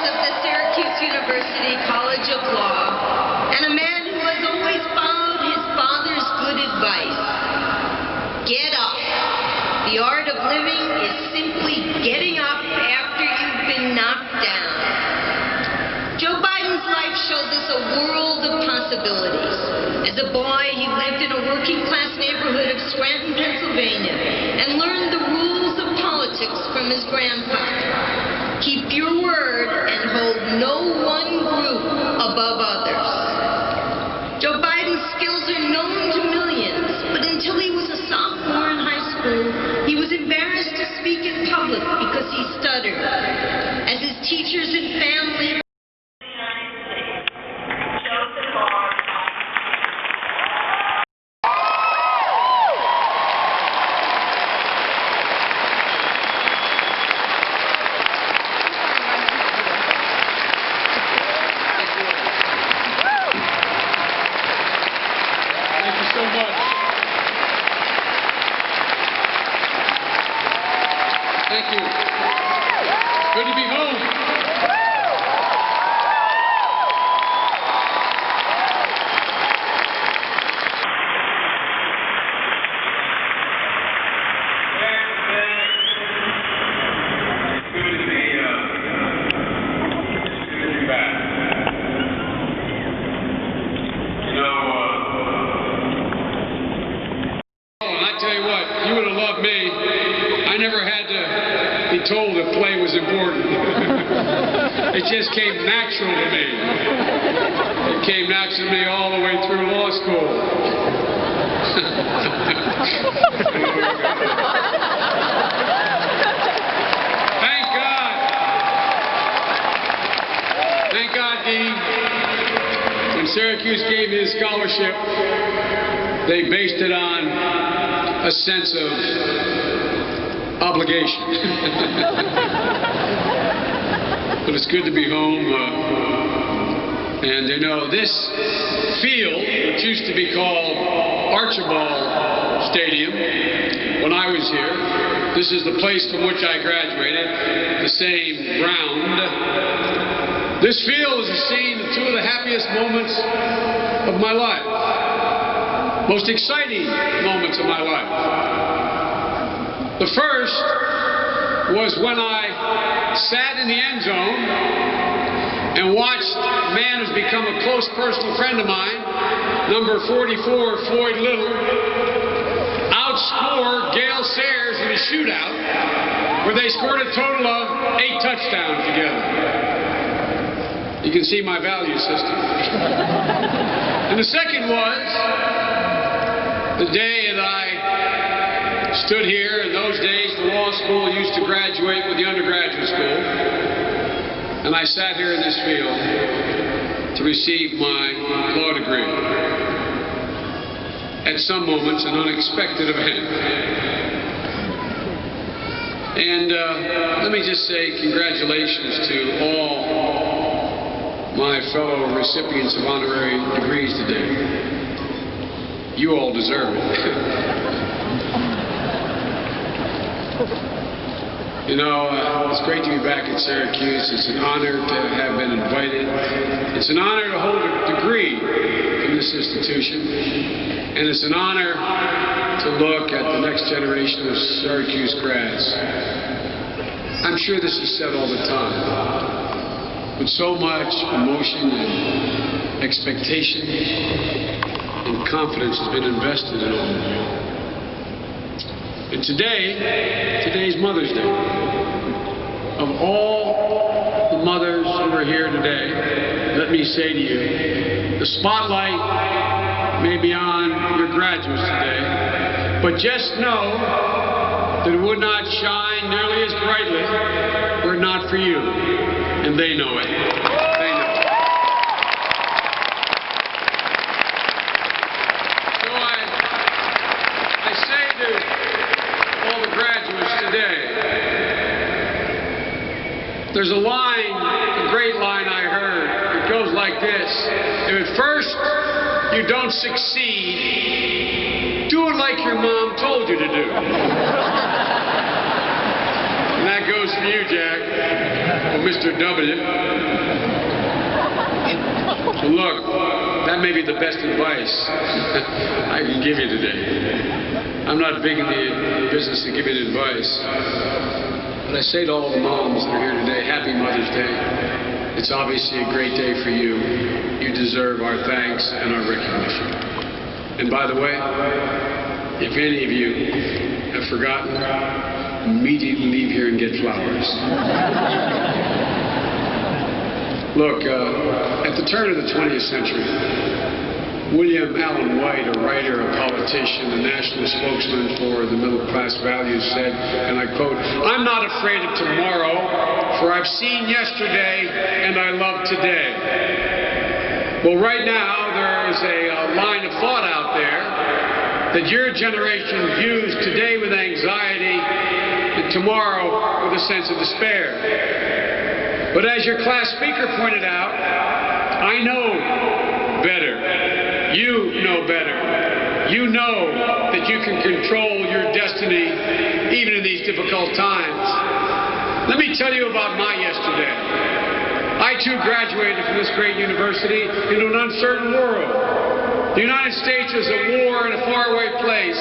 of the Syracuse University College of Law, and a man who has always followed his father's good advice. Get up. The art of living is simply getting up after you've been knocked down. Joe Biden's life shows us a world of possibilities. As a boy, he lived in a working-class neighborhood of Scranton, Pennsylvania, and learned the rules of politics from his grandfather. Keep your word and hold no one group above others. Joe Biden's skills are known to millions, but until he was a sophomore in high school, he was embarrassed to speak in public because he stuttered. As his teachers and family Thank you. Good to be home. You would have loved me. I never had to be told that play was important. It just came natural to me. It came natural to me all the way through law school. Thank God. Thank God, Dean. When Syracuse gave me the scholarship, they based it on a sense of obligation. But it's good to be home. And you know, this field, which used to be called Archibald Stadium when I was here, this is the place from which I graduated, the same ground. This field is the scene of two of the happiest moments of my life. Most exciting moments of my life. The first was when I sat in the end zone and watched a man who's become a close personal friend of mine, number 44, Floyd Little, outscore Gale Sayers in a shootout where they scored a total of 8 touchdowns together. You can see my value system. And the second was the day that I stood here. In those days, the law school used to graduate with the undergraduate school. And I sat here in this field to receive my law degree. At some moments, an unexpected event. And let me just say congratulations to all my fellow recipients of honorary degrees today. You all deserve it. You know, it's great to be back at Syracuse. It's an honor to have been invited. It's an honor to hold a degree from this institution. And it's an honor to look at the next generation of Syracuse grads. I'm sure this is said all the time, but so much emotion and expectation and confidence has been invested in all of you. And today's Mother's Day. Of all the mothers who are here today, let me say to you, the spotlight may be on your graduates today, but just know that it would not shine nearly as brightly were it not for you. And they know it. There's a line, a great line I heard. It goes like this: if at first you don't succeed, do it like your mom told you to do. And that goes for you, Jack. Mr. W. Look, that may be the best advice I can give you today. I'm not big in the business of giving advice, but I say to all the moms that are here today, Happy Mother's Day. It's obviously a great day for you. You deserve our thanks and our recognition. And by the way, if any of you have forgotten, immediately leave here and get flowers. Look, at the turn of the 20th century, William Allen White, a writer, a politician, a national spokesman for the middle-class values, said, and I quote, "I'm not afraid of tomorrow, for I've seen yesterday and I love today." Well, right now, there's a line of thought out there that your generation views today with anxiety and tomorrow with a sense of despair. But as your class speaker pointed out, I know better. You know better. You know that you can control your destiny even in these difficult times. Let me tell you about my yesterday. I too graduated from this great university into an uncertain world. The United States was at war in a faraway place,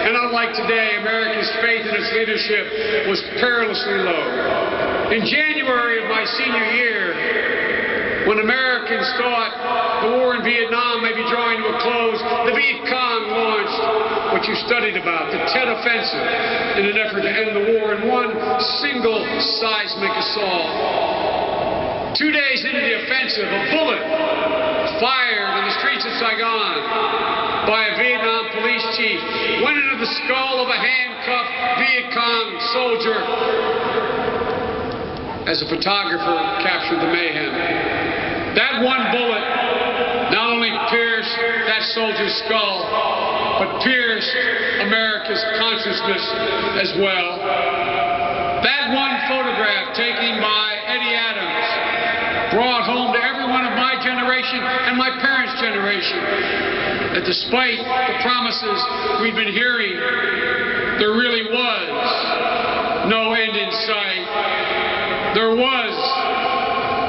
and unlike today, America's faith in its leadership was perilously low. In January of my senior year, when Americans thought the war in Vietnam may be drawing to a close, the Viet Cong launched what you studied about, the Tet Offensive, in an effort to end the war in one single seismic assault. 2 days into the offensive, a bullet fired in the streets of Saigon by a Vietnam police chief went into the skull of a handcuffed Viet Cong soldier. As a photographer captured the mayhem, that one bullet not only pierced that soldier's skull, but pierced America's consciousness as well. That one photograph taken by Eddie Adams brought home to everyone of my generation and my parents' generation that despite the promises we've been hearing, there really was no end in sight. There was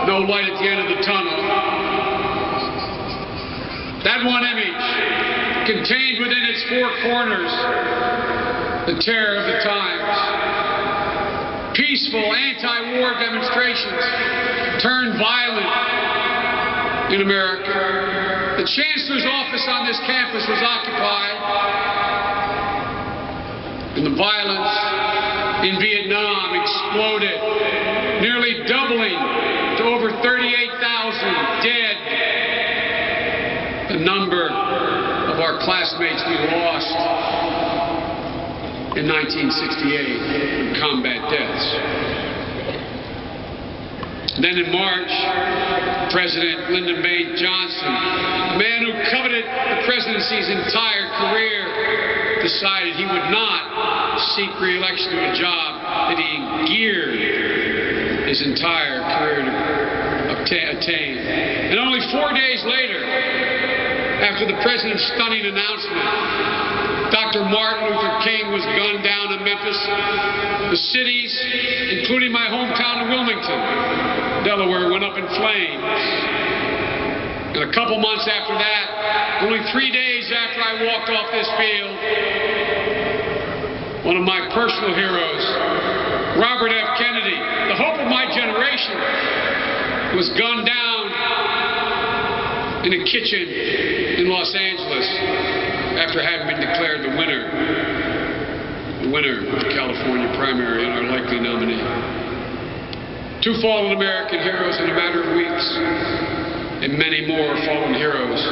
no light at the end of the tunnel. That one image contained within its four corners the terror of the times. Peaceful anti-war demonstrations turned violent in America. The chancellor's office on this campus was occupied, and the violence in Vietnam exploded, nearly doubling to over 38,000 dead. The number of our classmates we lost in 1968 in combat deaths. Then in March, President Lyndon B. Johnson, a man who coveted the presidency's entire career, decided he would not seek re-election to a job that he geared his entire career to attain. And only 4 days later, after the president's stunning announcement, Dr. Martin Luther King was gunned down in Memphis. The cities, including my hometown of Wilmington, Delaware, went up in flames. And a couple months after that, only 3 days after I walked off this field, one of my personal heroes, Robert F. Kennedy, the hope of my generation, was gunned down in a kitchen in Los Angeles after having been declared the winner of the California primary and our likely nominee. 2 fallen American heroes in a matter of weeks, and many more fallen heroes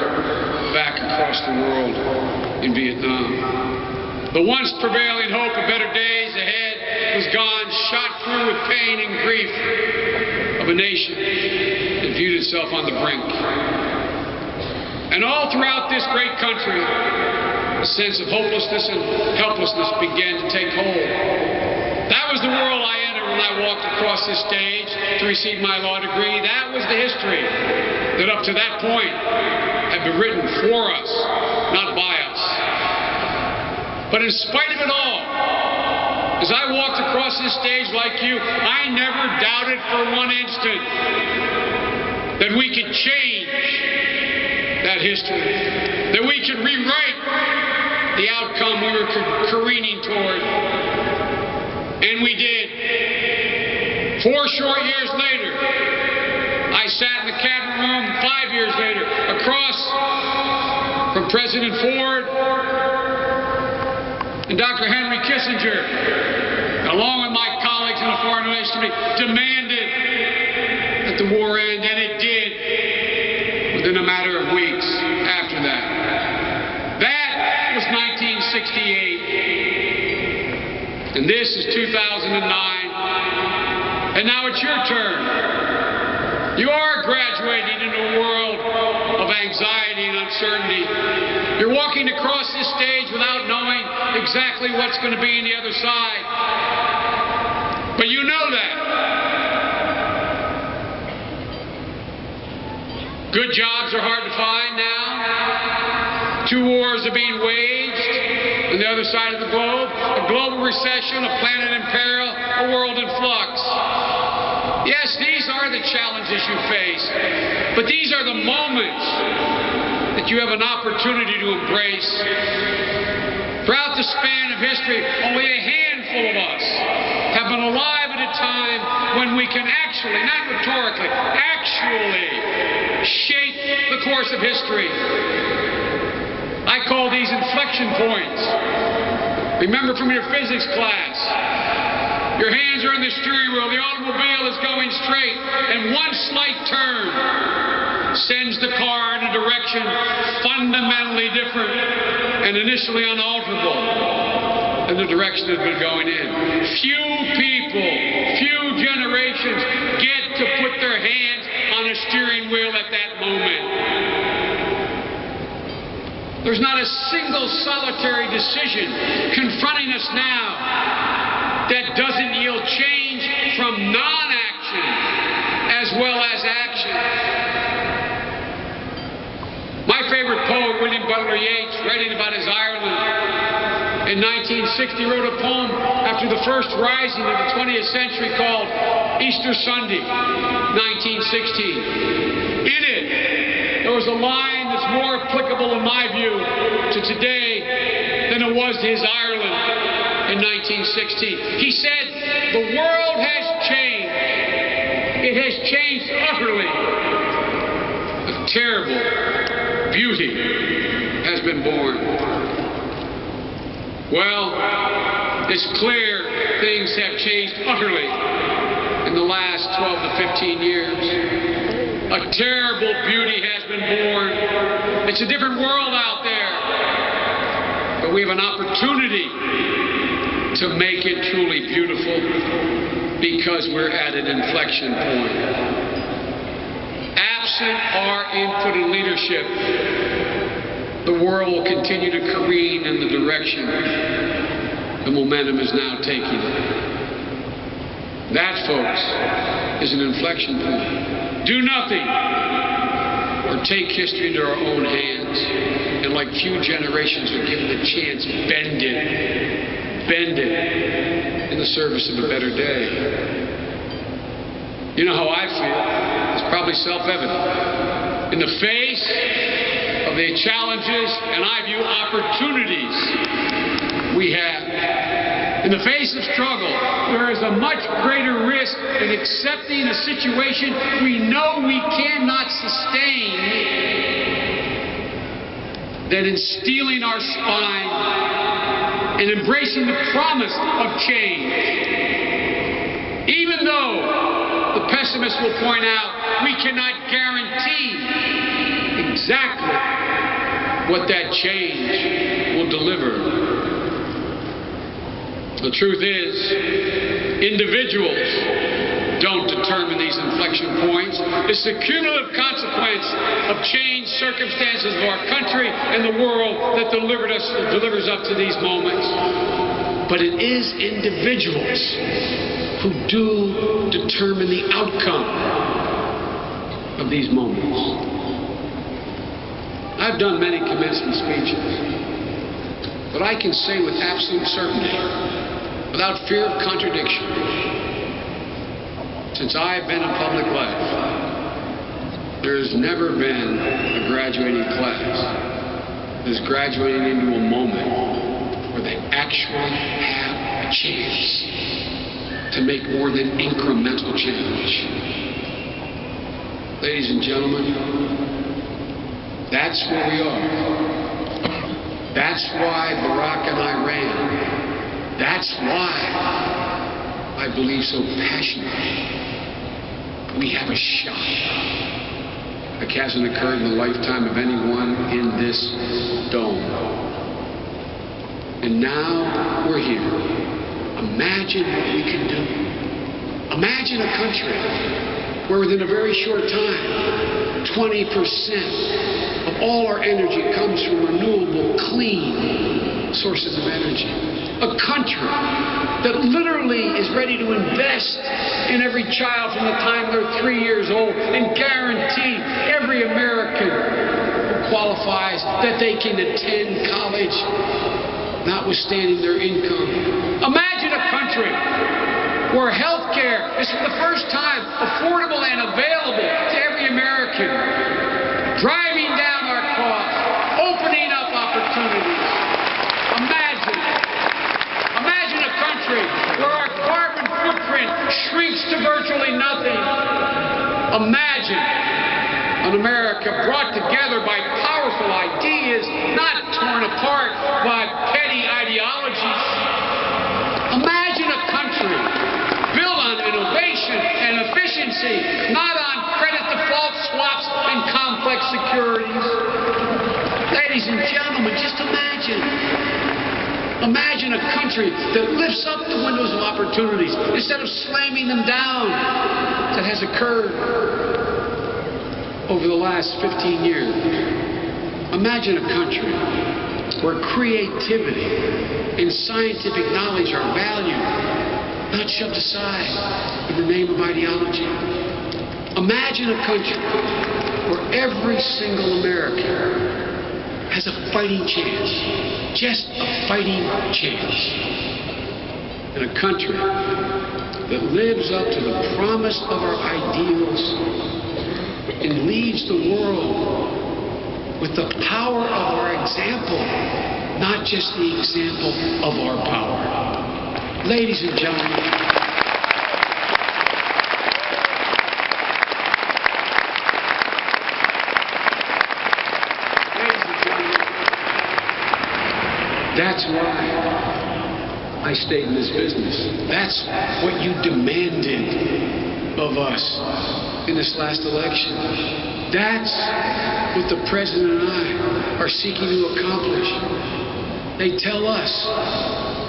back across the world in Vietnam. The once prevailing hope of better days ahead was gone, shot through with pain and grief of a nation that viewed itself on the brink. And all throughout this great country, a sense of hopelessness and helplessness began to take hold. That was the world I entered when I walked across this stage to receive my law degree. That was the history that up to that point had been written for us, not by us. But in spite of it all, as I walked across across this stage like you, I never doubted for one instant that we could change that history, that we could rewrite the outcome we were careening toward. And we did. 4 short years later, I sat in the cabinet room 5 years later, across from President Ford and Dr. Henry Kissinger, along with my colleagues in the Foreign Relations Committee, demanded that the war end, and it did within a matter of weeks after that. That was 1968, and this is 2009, and now it's your turn. You are graduating into a world of anxiety and uncertainty. You're walking across this stage without knowing exactly what's going to be on the other side. But you know that. Good jobs are hard to find now. 2 wars are being waged on the other side of the globe. A global recession, a planet in peril, a world in flux. Yes, these are the challenges you face, but these are the moments that you have an opportunity to embrace. Throughout the span of history, only a handful of us have been alive at a time when we can actually, not rhetorically, actually shape the course of history. I call these inflection points. Remember from your physics class, your hands are on the steering wheel, the automobile is going straight, and one slight turn sends the car in a direction fundamentally different and initially unalterable than the direction it had been going in. Few people, few generations get to put their hands on a steering wheel at that moment. There's not a single solitary decision confronting us now that doesn't yield change from non-action as well as action. My favorite poet, William Butler Yeats, writing about his Ireland in 1960, wrote a poem after the first rising of the 20th century called Easter Sunday, 1916. In it, there was a line that's more applicable, in my view, to today than it was to his Ireland in 1916. He said, "The world has changed. It has changed utterly. A terrible beauty has been born." Well, it's clear things have changed utterly in the last 12 to 15 years. A terrible beauty has been born. It's a different world out there. But we have an opportunity to make it truly beautiful because we're at an inflection point. Absent our input and leadership, the world will continue to careen in the direction the momentum is now taking. That, folks, is an inflection point. Do nothing or take history into our own hands, and like few generations are given the chance, bend it in the service of a better day. You know how I feel. It's probably self-evident. In the face of the challenges, and I view opportunities we have, in the face of struggle, there is a much greater risk in accepting a situation we know we cannot sustain than in steeling our spine and embracing the promise of change. Even though the pessimists will point out we cannot guarantee exactly what that change will deliver. The truth is, individuals don't determine these inflection points. It's the cumulative consequence of changed circumstances of our country and the world that delivers up to these moments. But it is individuals who do determine the outcome of these moments. I've done many commencement speeches, but I can say with absolute certainty without fear of contradiction. Since I've been in public life, there has never been a graduating class that is graduating into a moment where they actually have a chance to make more than incremental change. Ladies and gentlemen, that's where we are. That's why Barack and I ran. That's why I believe so passionately we have a shot that hasn't occurred in the lifetime of anyone in this dome. And now we're here. Imagine what we can do. Imagine a country where within a very short time, 20% of all our energy comes from renewable, clean sources of energy. A country that literally is ready to invest in every child from the time they're 3 years old and guarantee every American who qualifies that they can attend college, notwithstanding their income. Imagine a country where health care is for the first time affordable and available to every American, driving down our costs, opening up opportunities. Imagine a country where our carbon footprint shrinks to virtually nothing. Imagine an America brought together by powerful ideas, not torn apart by petty ideologies. Imagine a country built on innovation and efficiency, not on credit default swaps and complex securities. Ladies and gentlemen, just imagine. Imagine a country that lifts up the windows of opportunities instead of slamming them down, that has occurred over the last 15 years. Imagine a country where creativity and scientific knowledge are valued, not shoved aside in the name of ideology. Imagine a country where every single American has a fighting chance, just a fighting chance. In a country that lives up to the promise of our ideals and leads the world with the power of our example, not just the example of our power. Ladies and gentlemen, that's why I stayed in this business. That's what you demanded of us in this last election. That's what the President and I are seeking to accomplish. They tell us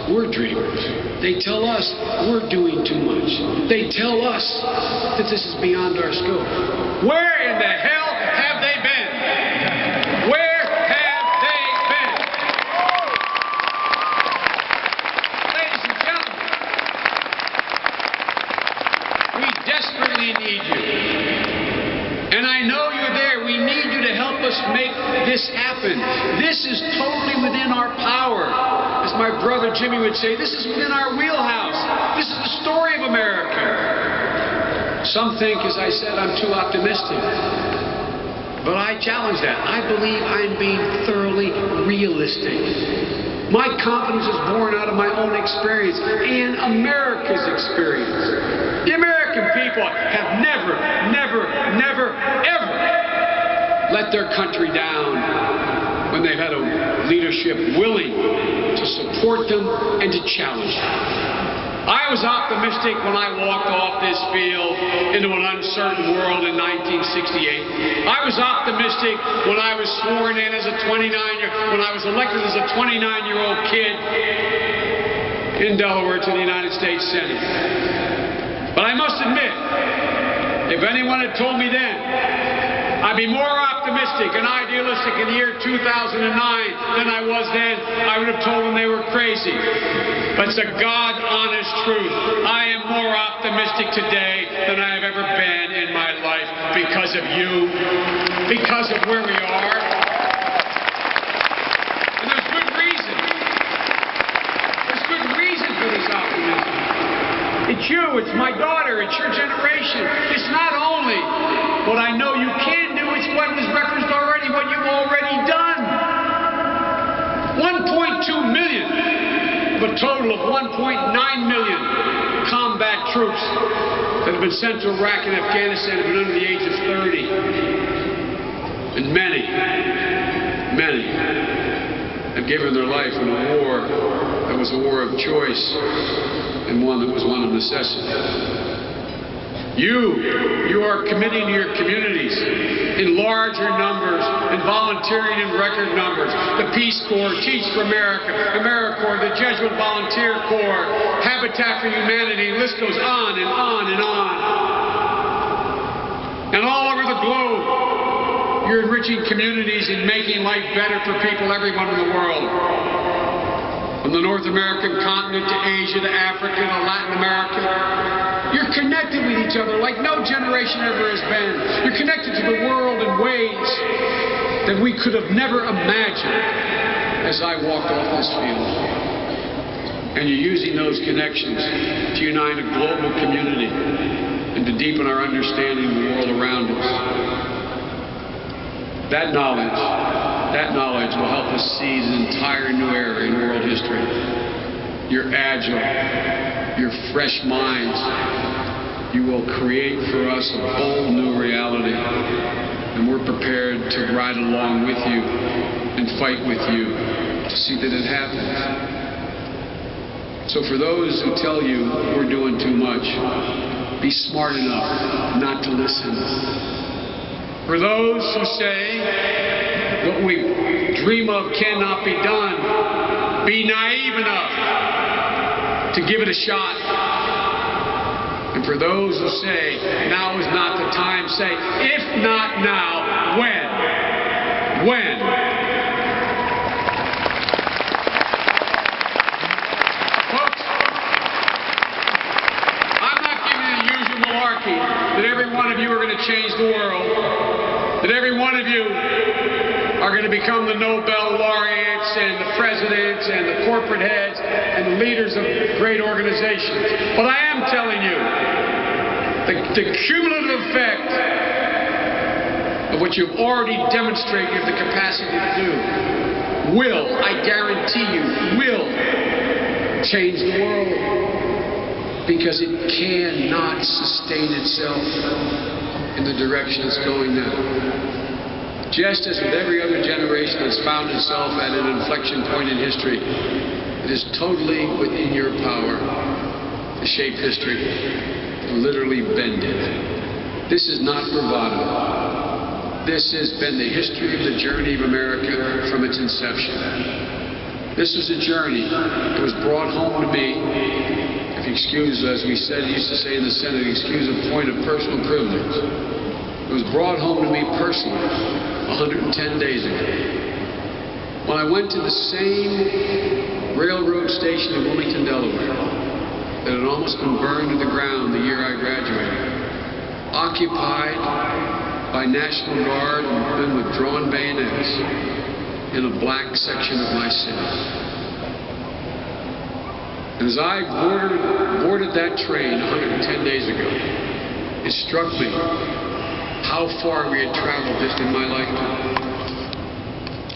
we're dreamers. They tell us we're doing too much. They tell us that this is beyond our scope. Where in the hell have they been? Where have they been? Ladies and gentlemen, we desperately need you. And I know you're there. We need you to help us make this happen. This is totally within our power. As my brother Jimmy would say, this is within our wheelhouse. This is the story of America. Some think, as I said, I'm too optimistic. But I challenge that. I believe I'm being thoroughly realistic. My confidence is born out of my own experience and America's experience. The American people have never, ever let their country down when they've had a leadership willing to support them and to challenge them. I was optimistic when I walked off this field into an uncertain world in 1968. I was optimistic when I was sworn in as a when I was elected as a 29-year-old kid in Delaware to the United States Senate. But I must admit, if anyone had told me then I'd be more optimistic and idealistic in the year 2009 than I was then, I would have told them they were crazy. But it's a God-honest truth. I am more optimistic today than I have ever been in my life because of you, because of where we are. And there's good reason. There's good reason for this optimism. you, it's my daughter, it's your generation. It's not only what I know you can do, it's what was referenced already, what you've already done. 1.2 million of a total of 1.9 million combat troops that have been sent to Iraq and Afghanistan have been under the age of 30. And many have given their life in a war that was a war of choice and one that was one of necessity. You are committing to your communities in larger numbers and volunteering in record numbers. The Peace Corps, Teach for America, AmeriCorps, the Jesuit Volunteer Corps, Habitat for Humanity, the list goes on and on and on. And all over the globe, you're enriching communities and making life better for people, everyone in the world. From the North American continent to Asia to Africa to Latin America. You're connected with each other like no generation ever has been. You're connected to the world in ways that we could have never imagined as I walked off this field. And you're using those connections to unite a global community and to deepen our understanding of the world around us. That knowledge will help us seize an entire new era in world history. You're agile, you're fresh minds. You will create for us a bold new reality. And we're prepared to ride along with you and fight with you to see that it happens. So for those who tell you we're doing too much, be smart enough not to listen. For those who say what we dream of cannot be done, be naive enough to give it a shot. And for those who say now is not the time, say, if not now, when? When? Folks, I'm not giving you the usual malarkey that every one of you are going to change the world, that every one of you are going to become the Nobel laureates and the presidents and the corporate heads and the leaders of great organizations. But I am telling you, the cumulative effect of what you've already demonstrated you have the capacity to do will, I guarantee you, will change the world. Because it cannot sustain itself in the direction it's going now. Just as with every other generation that's found itself at an inflection point in history, it is totally within your power to shape history, to literally bend it. This is not bravado. This has been the history of the journey of America from its inception. This was a journey that was brought home to me, if you excuse, as we used to say in the Senate, excuse a point of personal privilege. It was brought home to me personally 110 days ago, when I went to the same railroad station in Wilmington, Delaware, that had almost been burned to the ground the year I graduated, occupied by National Guard and men with drawn bayonets in a black section of my city. And as I boarded that train 110 days ago, it struck me how far we had traveled just in my lifetime.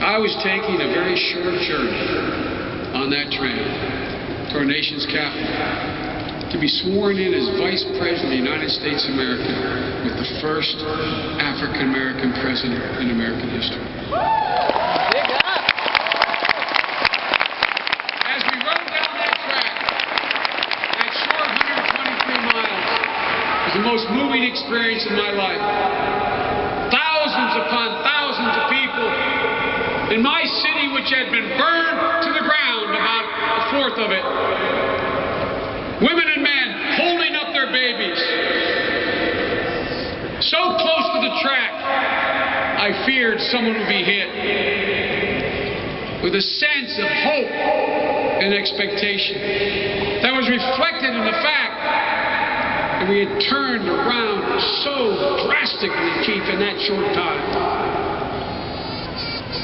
I was taking a very short journey on that train to our nation's capital to be sworn in as Vice President of the United States of America with the first African-American president in American history. As we rode down that track, that short 123 miles was the most moving experience in my life. Thousands upon thousands of people in my city, which had been burned to the ground, about a fourth of it. Women and men holding up their babies. So close to the track, I feared someone would be hit. With a sense of hope and expectation that was reflected in the fact that we had turned around so drastically, Chief, in that short time.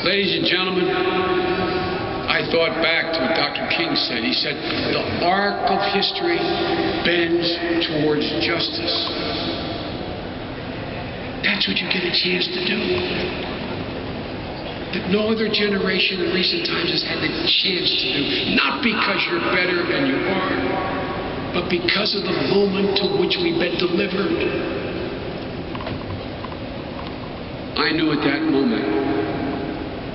Ladies and gentlemen, I I thought back to what Dr. King said. He said, the arc of history bends towards justice. That's what you get a chance to do. That no other generation in recent times has had the chance to do. Not because you're better than you are, but because of the moment to which we've been delivered. I knew at that moment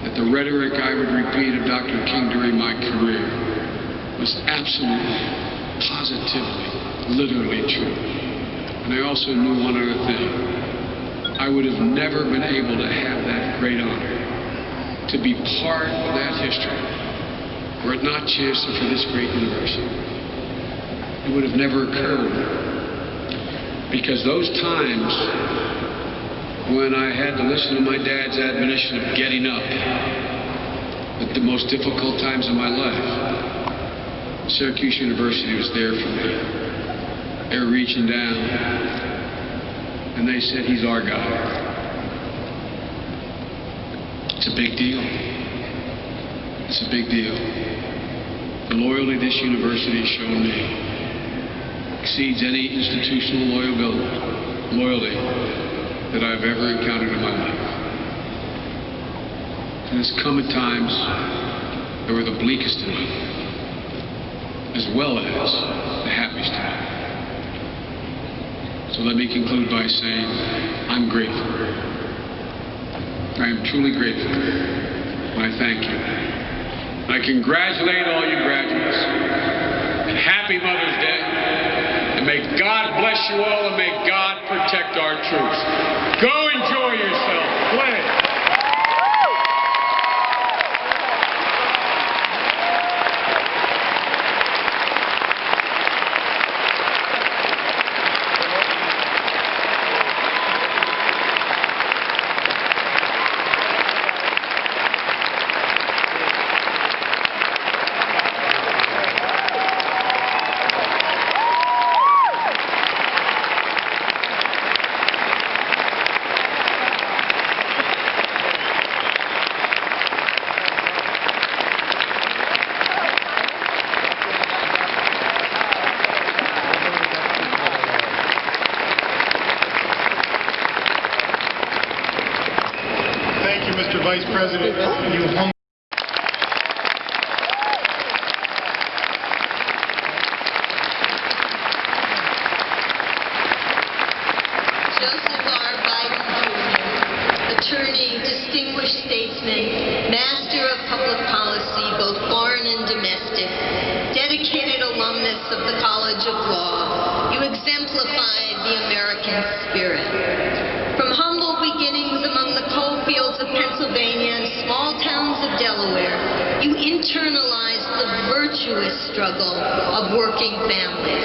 that the rhetoric I would repeat of Dr. King during my career was absolutely, positively, literally true. And I also knew one other thing. I would have never been able to have that great honor to be part of that history were it not chancellor for this great university. It would have never occurred, because those times when I had to listen to my dad's admonition of getting up at the most difficult times of my life, Syracuse University was there for me. They were reaching down and they said, he's our guy. It's a big deal. It's a big deal. The loyalty this university has shown me exceeds any institutional loyalty that I've ever encountered in my life. And it's come at times that were the bleakest in my life, as well as the happiest in my life. So let me conclude by saying I'm grateful. I am truly grateful, and I thank you. I congratulate all you graduates, and happy Mother's Day, and may God bless you all, and may God protect our troops. Go enjoy yourself. Play. Mr. Vice President, you hung Joseph R. Biden Jr., attorney, distinguished statesman, master of public policy, both foreign and domestic, dedicated alumnus of the College of Law, you exemplified the American spirit. From humble beginnings among the coal fields of Pennsylvania and small towns of Delaware, you internalized the virtuous struggle of working families.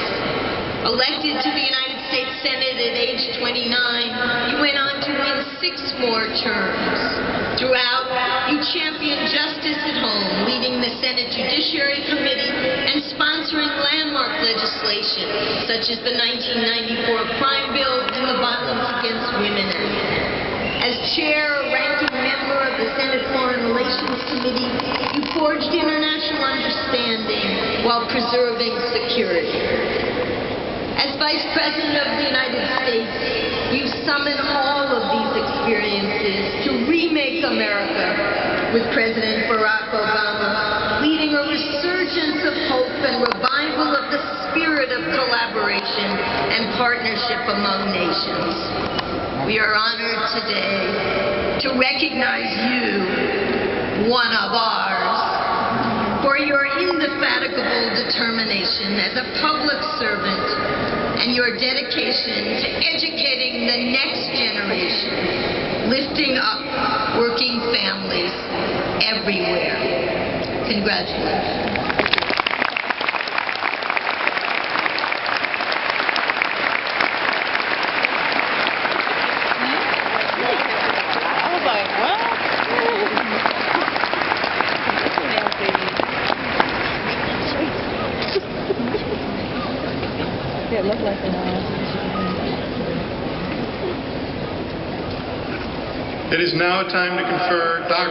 Elected to the United States Senate at age 29, you went on to win 6 more terms. Throughout, you championed justice at home, leading the Senate Judiciary Committee and sponsoring landmark legislation such as the 1994 Crime Bill and the Violence Against Women Act. As chair or ranking member of the Senate Foreign Relations Committee, you forged international understanding while preserving security. As Vice President of the United States, you summon all of these experiences to remake America with President Barack Obama, leading a resurgence of hope and revival of the spirit of collaboration and partnership among nations. We are honored today to recognize you, one of ours, for your indefatigable determination as a public servant and your dedication to educating the next generation, lifting up working families everywhere. Congratulations. It looked like it. It is now time to confer Dr.